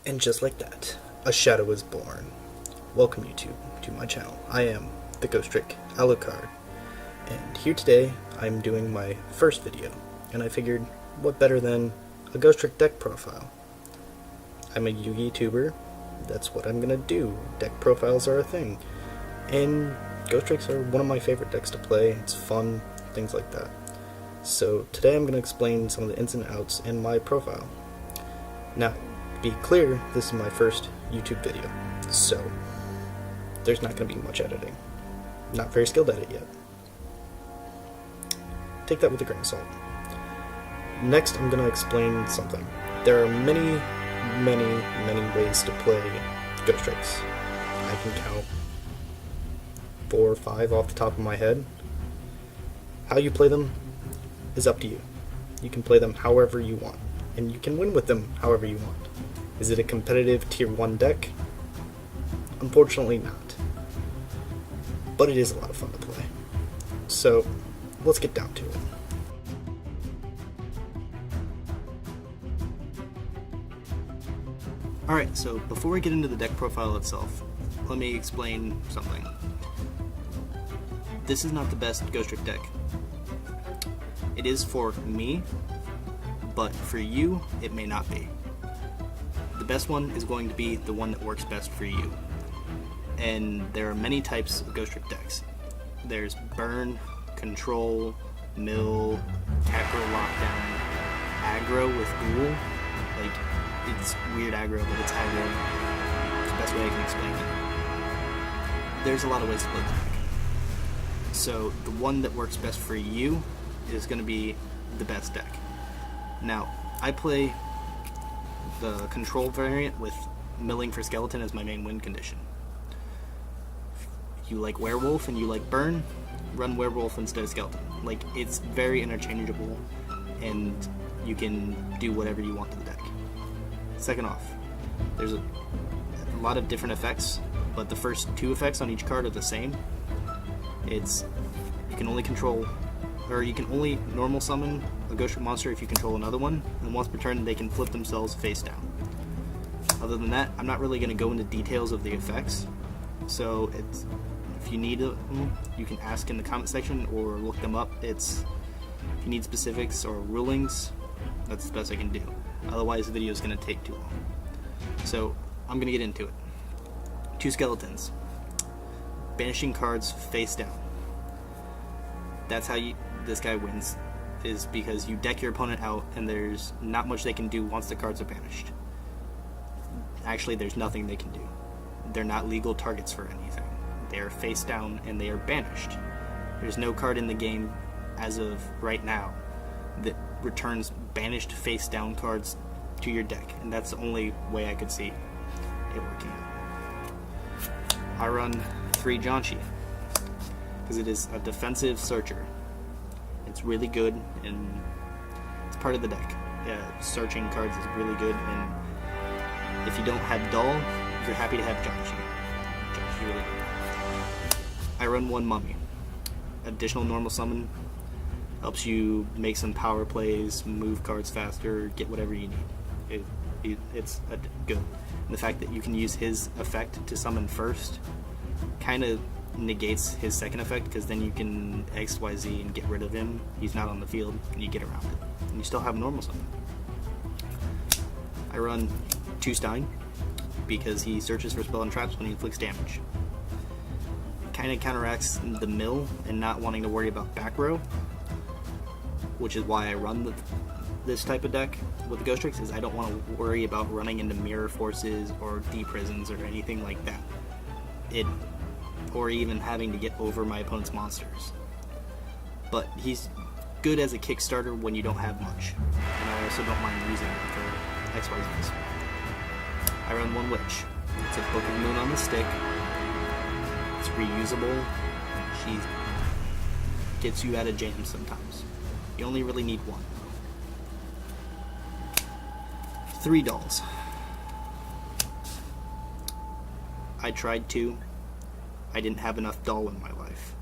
And just like that, a shadow is born. Welcome YouTube to my channel. I am the Ghostrick Alucard, and here today I'm doing my first video, and I figured what better than a Ghostrick deck profile. I'm a Yu-Gi tuber, that's what I'm gonna do. Deck profiles are a thing, and Ghostricks are one of my favorite decks to play. It's fun, things like that. So today I'm gonna explain some of the ins and outs in my profile. Now, be clear, this is my first YouTube video, so there's not going to be much editing. Not very skilled at it yet. Take that with a grain of salt. Next, I'm going to explain something. There are many ways to play Ghostricks. I can count 4 or 5 off the top of my head. How you play them is up to you. You can play them however you want, and you can win with them however you want. Is it a competitive tier 1 deck? Unfortunately not. But it is a lot of fun to play. So, let's get down to it. Alright, so before we get into the deck profile itself, let me explain something. This is not the best Ghostrick deck. It is for me, but for you, it may not be. The best one is going to be the one that works best for you. And there are many types of Ghostrick decks. There's Burn, Control, Mill, Tackle Lockdown, Aggro with Duel. Like, it's weird aggro, but it's aggro. It's the best way I can explain it. There's a lot of ways to play the deck. So the one that works best for you is going to be the best deck. Now, I play the Control variant with milling for skeleton as my main win condition. If you like werewolf and you like burn, run werewolf instead of skeleton. Like, it's very interchangeable and you can do whatever you want to the deck. Second off, there's a lot of different effects, but the first 2 effects on each card are the same. It's, you can only control, or you can only normal summon a Ghostrick monster if you control another one, and once per turn they can flip themselves face down. Other than that, I'm not really going to go into details of the effects, so it's, if you need them, you can ask in the comment section or look them up. It's, if you need specifics or rulings, that's the best I can do. Otherwise the video is going to take too long. So I'm going to get into it. 2 skeletons. Banishing cards face down. That's how this guy wins, is because you deck your opponent out and there's not much they can do once the cards are banished. Actually, there's nothing they can do. They're not legal targets for anything. They are face down and they are banished. There's no card in the game as of right now that returns banished face down cards to your deck, and that's the only way I could see it working out. I run 3 Janshi because it is a defensive searcher. It's really good and it's part of the deck. Yeah, searching cards is really good, and if you don't have Dull, you're happy to have Janshi. Janshi's really good. I run 1 Mummy. Additional normal summon, helps you make some power plays, move cards faster, get whatever you need. It's good. And the fact that you can use his effect to summon first kind of negates his second effect, because then you can XYZ and get rid of him. He's not on the field and you get around it, and you still have normal summon. I run 2 Stein because he searches for spell and traps when he inflicts damage. Kind of counteracts the mill and not wanting to worry about back row, which is why I run this type of deck with the Ghostricks, is I don't want to worry about running into mirror forces or D-prisons or anything like that. Or even having to get over my opponent's monsters. But he's good as a Kickstarter when you don't have much, and I also don't mind using him for XYZs. I run 1 Witch. It's a Book of Moon on the stick. It's reusable. She gets you out of jams sometimes. You only really need 1. 3 Dolls. I tried 2. I didn't have enough Doll in my life.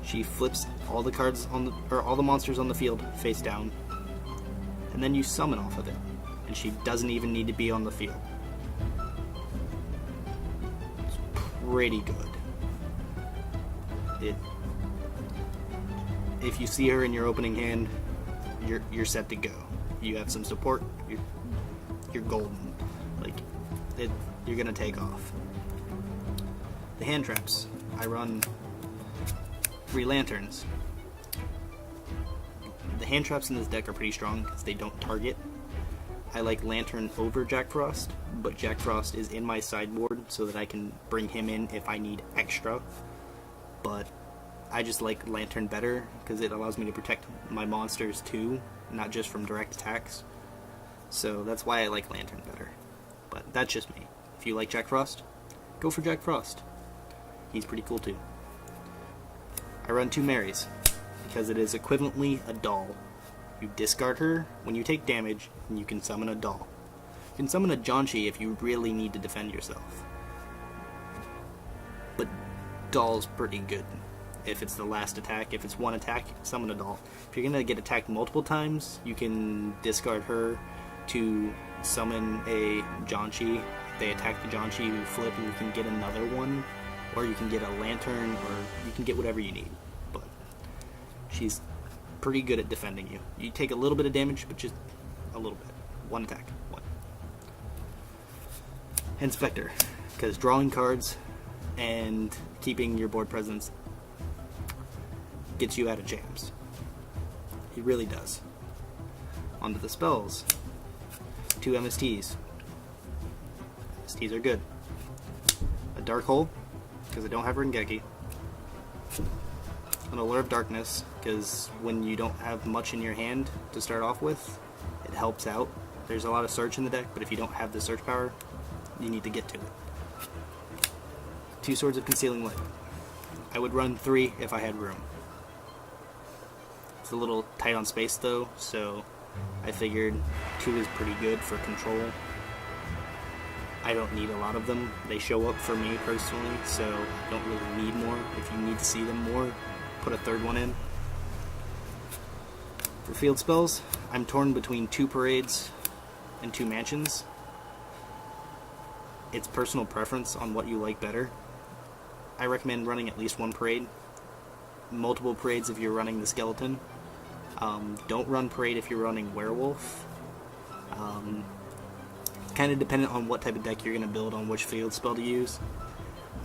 She flips all the cards on the, or all the monsters on the field face down, and then you summon off of it. and she doesn't even need to be on the field. It's pretty good. If you see her in your opening hand, you're set to go. You have some support, you're golden. Like, you're gonna take off. The hand traps. I run 3 lanterns. The hand traps in this deck are pretty strong because they don't target. I like Lantern over Jack Frost, but Jack Frost is in my sideboard so that I can bring him in if I need extra. But I just like Lantern better because it allows me to protect my monsters too, not just from direct attacks. So that's why I like Lantern better. But that's just me. If you like Jack Frost, go for Jack Frost. He's pretty cool too. I run 2 Marys because it is equivalently a doll. You discard her when you take damage, and you can summon a doll. You can summon a Janshi if you really need to defend yourself. But doll's pretty good. If it's the last attack, if it's one attack, summon a doll. If you're gonna get attacked multiple times, you can discard her to summon a Janshi. If they attack the Janshi, you flip and you can get another one. Or you can get a Lantern, or you can get whatever you need. But she's pretty good at defending you. You take a little bit of damage, but just a little bit. One attack. One. Inspector. Because drawing cards and keeping your board presence gets you out of jams. It really does. Onto the spells. 2 MSTs. MSTs are good. A Dark Hole, because I don't have Rengeki. An Allure of Darkness, because when you don't have much in your hand to start off with, it helps out. There's a lot of search in the deck, but if you don't have the search power, you need to get to it. 2 Swords of Concealing Light. I would run 3 if I had room. It's a little tight on space though, so I figured 2 is pretty good for control. I don't need a lot of them. They show up for me personally, so I don't really need more. If you need to see them more, put a 3rd one in. For field spells, I'm torn between 2 Parades and 2 Mansions. It's personal preference on what you like better. I recommend running at least 1 Parade. Multiple Parades if you're running the Skeleton. Don't run Parade if you're running Werewolf. Kind of dependent on what type of deck you're going to build on which field spell to use.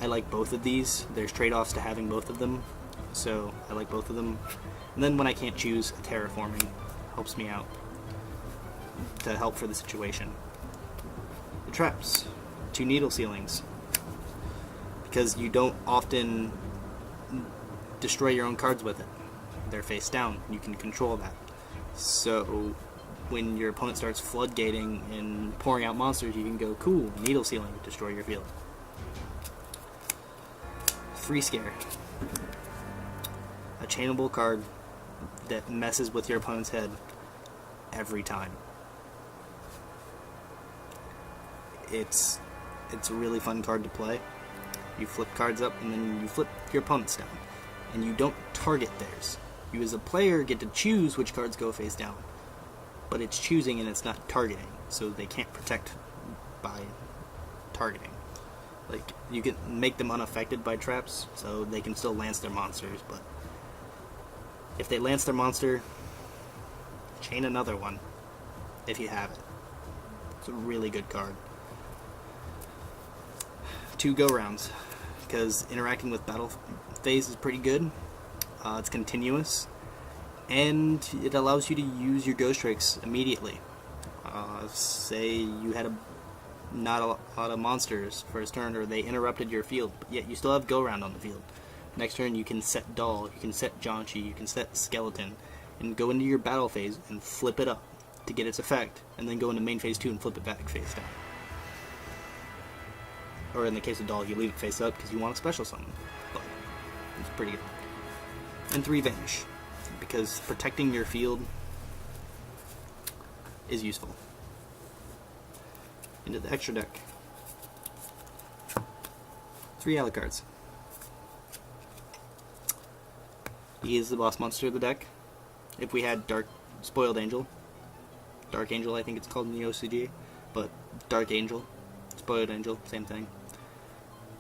I like both of these. There's trade-offs to having both of them, so I like both of them. And then when I can't choose, Terraforming helps me out to help for the situation. The traps. 2 Needle Ceilings. Because you don't often destroy your own cards with it. They're face down. You can control that. So when your opponent starts floodgating and pouring out monsters, you can go, cool, Needle Ceiling, destroy your field. 3 Scare. A chainable card that messes with your opponent's head every time. It's a really fun card to play. You flip cards up and then you flip your opponent's down. And you don't target theirs. You as a player get to choose which cards go face down. But it's choosing and it's not targeting, so they can't protect by targeting. Like, you can make them unaffected by traps, so they can still lance their monsters, but if they lance their monster, chain another one, if you have it. It's a really good card. 2 Go-Rounds, because interacting with battle phase is pretty good. It's continuous. And it allows you to use your Ghostricks immediately. Say you had not a lot of monsters first turn, or they interrupted your field, but yet you still have Go-Round on the field. Next turn you can set Doll, you can set Janshi, you can set Skeleton, and go into your battle phase and flip it up to get its effect, and then go into main phase 2 and flip it back face down. Or in the case of Doll, you leave it face up because you want a special summon, but it's pretty good. And 3 Vanish. Because protecting your field is useful. Into the extra deck. 3 Alucards. He is the boss monster of the deck. If we had Dark Spoiled Angel, Dark Angel, I think it's called in the OCG, but Dark Angel, Spoiled Angel, same thing.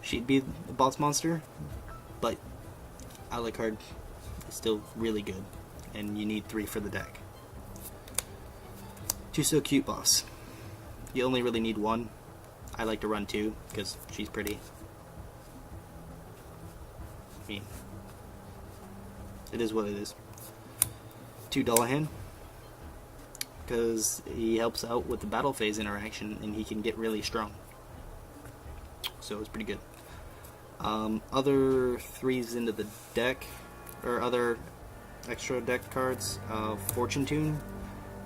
She'd be the boss monster, but Alucard is still really good, and you need 3 for the deck. She's so cute, boss. You only really need 1. I like to run 2 because she's pretty. I mean, it is what it is. 2 Dullahan, because he helps out with the battle phase interaction and he can get really strong. So it's pretty good. Other 3s into the deck, or other extra deck cards, Fortune Tune,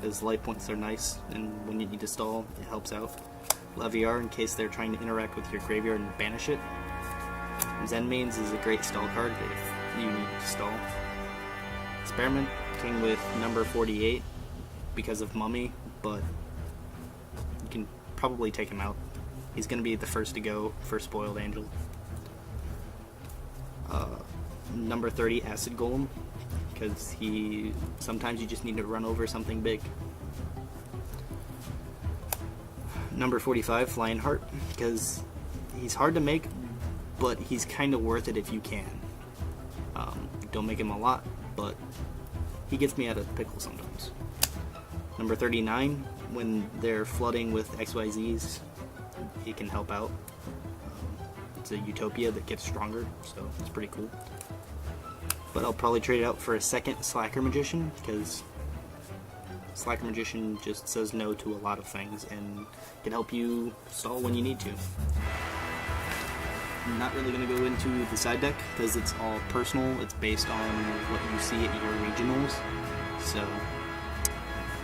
as life points are nice, and when you need to stall, it helps out. Leviar, in case they're trying to interact with your graveyard and banish it. Zen Mains is a great stall card if you need to stall. Experiment came with number 48 because of Mummy, but you can probably take him out. He's going to be the first to go for Spoiled Angel. Number 30, Acid Golem, because sometimes you just need to run over something big. Number 45, Flying Heart, because he's hard to make, but he's kind of worth it if you can. Don't make him a lot, but he gets me out of pickle sometimes. Number 39, when they're flooding with XYZs, he can help out. It's a Utopia that gets stronger, so it's pretty cool. But I'll probably trade it out for a second Slacker Magician, because Slacker Magician just says no to a lot of things and can help you stall when you need to. I'm not really going to go into the side deck because it's all personal. It's based on what you see at your regionals. So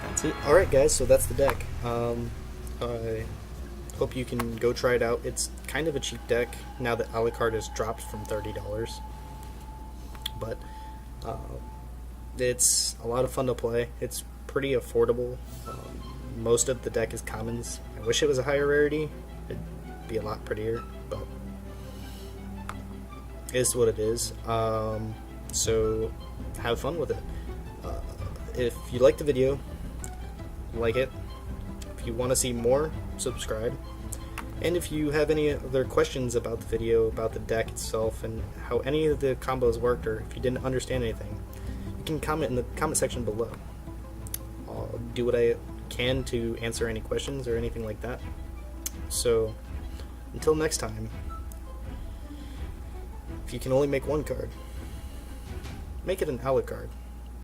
that's it. Alright guys, so that's the deck. I hope you can go try it out. It's kind of a cheap deck now that Alucard has dropped from $30. But it's a lot of fun to play. It's pretty affordable. Most of the deck is commons. I wish it was a higher rarity. It'd be a lot prettier, but it is what it is. So have fun with it. If you like the video, like it. If you want to see more, subscribe. And if you have any other questions about the video, about the deck itself, and how any of the combos worked, or if you didn't understand anything, you can comment in the comment section below. I'll do what I can to answer any questions or anything like that. So, until next time, if you can only make one card, make it an Alucard.